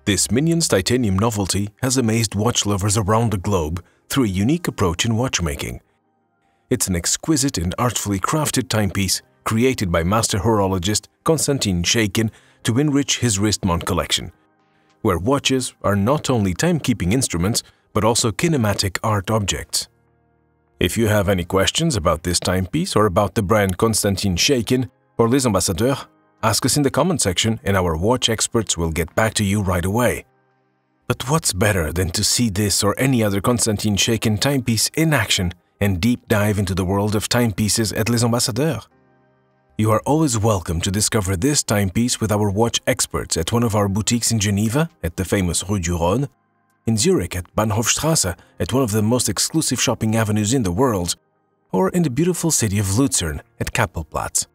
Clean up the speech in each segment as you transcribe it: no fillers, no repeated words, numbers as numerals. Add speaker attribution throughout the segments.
Speaker 1: This Minions titanium novelty has amazed watch lovers around the globe through a unique approach in watchmaking. It's an exquisite and artfully crafted timepiece created by master horologist Konstantin Chaykin to enrich his wristmount collection, where watches are not only timekeeping instruments but also kinematic art objects. If you have any questions about this timepiece or about the brand Konstantin Chaykin or Les Ambassadeurs, ask us in the comment section and our watch experts will get back to you right away. But what's better than to see this or any other Konstantin Chaykin timepiece in action and deep dive into the world of timepieces at Les Ambassadeurs? You are always welcome to discover this timepiece with our watch experts at one of our boutiques in Geneva at the famous Rue du Rhône, in Zurich at Bahnhofstrasse at one of the most exclusive shopping avenues in the world, or in the beautiful city of Luzern at Kappelplatz.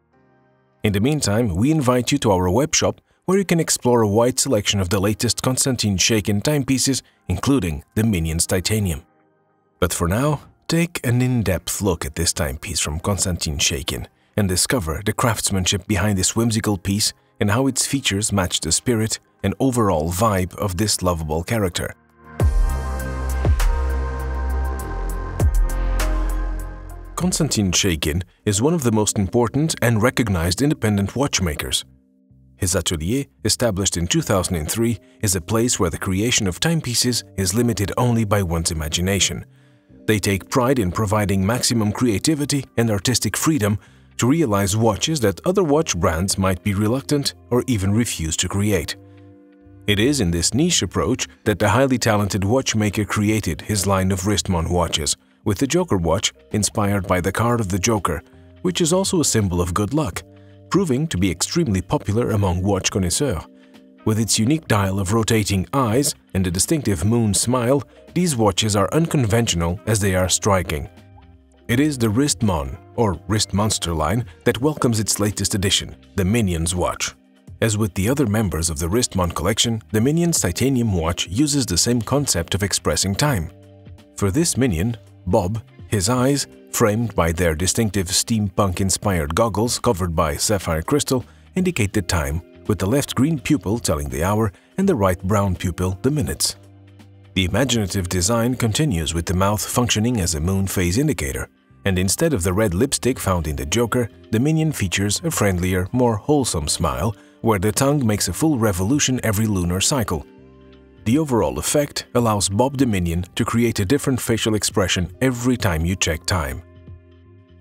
Speaker 1: In the meantime, we invite you to our webshop where you can explore a wide selection of the latest Konstantin Chaykin timepieces, including the Minions titanium. But for now, take an in-depth look at this timepiece from Konstantin Chaykin and discover the craftsmanship behind this whimsical piece and how its features match the spirit and overall vibe of this lovable character. Konstantin Chaykin is one of the most important and recognized independent watchmakers. His atelier, established in 2003, is a place where the creation of timepieces is limited only by one's imagination. They take pride in providing maximum creativity and artistic freedom to realize watches that other watch brands might be reluctant or even refuse to create. It is in this niche approach that the highly talented watchmaker created his line of wrist-mount watches, with the Joker watch inspired by the card of the Joker, which is also a symbol of good luck, proving to be extremely popular among watch connoisseurs. With its unique dial of rotating eyes and a distinctive moon smile, these watches are unconventional as they are striking. It is the Wristmon, or Wrist Monster line, that welcomes its latest addition, the Minions watch. As with the other members of the Wristmon collection, the Minions titanium watch uses the same concept of expressing time. For this Minion, Bob, his eyes, framed by their distinctive steampunk-inspired goggles covered by sapphire crystal, indicate the time, with the left green pupil telling the hour and the right brown pupil the minutes. The imaginative design continues with the mouth functioning as a moon phase indicator, and instead of the red lipstick found in the Joker, the Minion features a friendlier, more wholesome smile, where the tongue makes a full revolution every lunar cycle. The overall effect allows Bob the Minion to create a different facial expression every time you check time.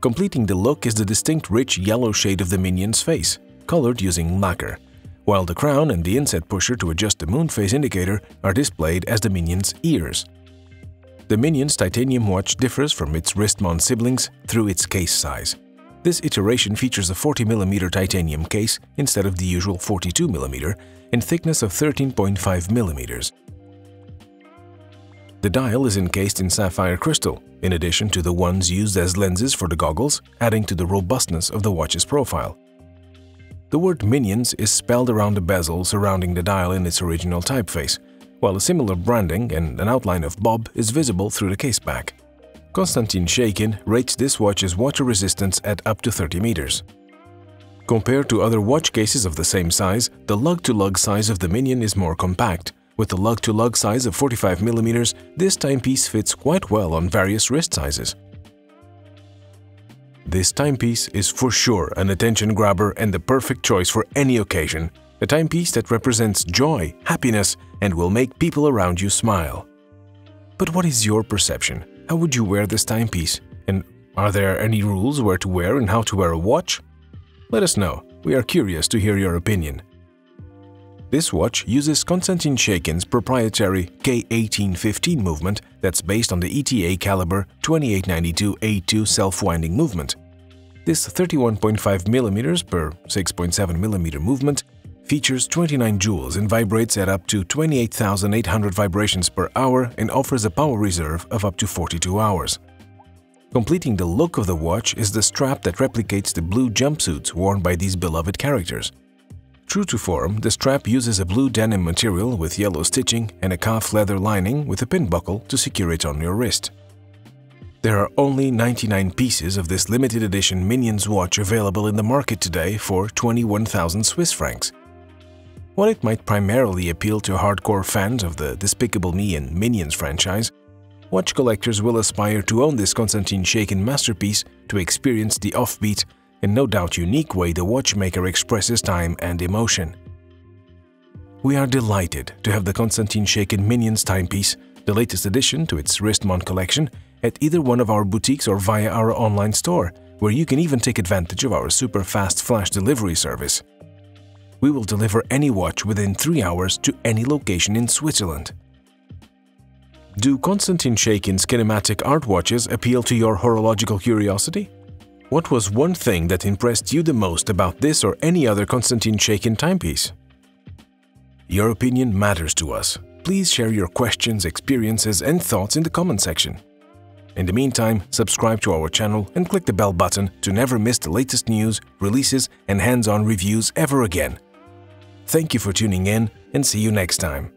Speaker 1: Completing the look is the distinct rich yellow shade of the Minion's face, colored using lacquer, while the crown and the inset pusher to adjust the moon phase indicator are displayed as the Minion's ears. The Minion's titanium watch differs from its wrist-mount siblings through its case size. This iteration features a 40mm titanium case instead of the usual 42mm and thickness of 13.5mm. The dial is encased in sapphire crystal, in addition to the ones used as lenses for the goggles, adding to the robustness of the watch's profile. The word Minions is spelled around the bezel surrounding the dial in its original typeface, while a similar branding and an outline of Bob is visible through the caseback. Konstantin Chaykin rates this watch's water resistance at up to 30 meters. Compared to other watch cases of the same size, the lug-to-lug size of the Minion is more compact. With the lug-to-lug size of 45mm, this timepiece fits quite well on various wrist sizes. This timepiece is for sure an attention grabber and the perfect choice for any occasion. A timepiece that represents joy, happiness, and will make people around you smile. But what is your perception? How would you wear this timepiece? And are there any rules where to wear and how to wear a watch? Let us know. We are curious to hear your opinion. This watch uses Konstantin Chaykin's proprietary K1815 movement that's based on the ETA caliber 2892A2 self-winding movement. This 31.5mm per 6.7mm movement features 29 joules and vibrates at up to 28,800 vibrations per hour and offers a power reserve of up to 42 hours. Completing the look of the watch is the strap that replicates the blue jumpsuits worn by these beloved characters. True to form, the strap uses a blue denim material with yellow stitching and a calf leather lining with a pin buckle to secure it on your wrist. There are only 99 pieces of this limited edition Minions watch available in the market today for 21,000 Swiss francs. While it might primarily appeal to hardcore fans of the Despicable Me and Minions franchise, watch collectors will aspire to own this Konstantin Chaykin masterpiece to experience the offbeat and no doubt unique way the watchmaker expresses time and emotion. We are delighted to have the Konstantin Chaykin Minions timepiece, the latest addition to its wrist-mount collection, at either one of our boutiques or via our online store, where you can even take advantage of our super fast flash delivery service. We will deliver any watch within 3 hours to any location in Switzerland. Do Konstantin Chaykin's kinematic art watches appeal to your horological curiosity? What was one thing that impressed you the most about this or any other Konstantin Chaykin timepiece? Your opinion matters to us. Please share your questions, experiences, and thoughts in the comment section. In the meantime, subscribe to our channel and click the bell button to never miss the latest news, releases, and hands-on reviews ever again. Thank you for tuning in, and see you next time.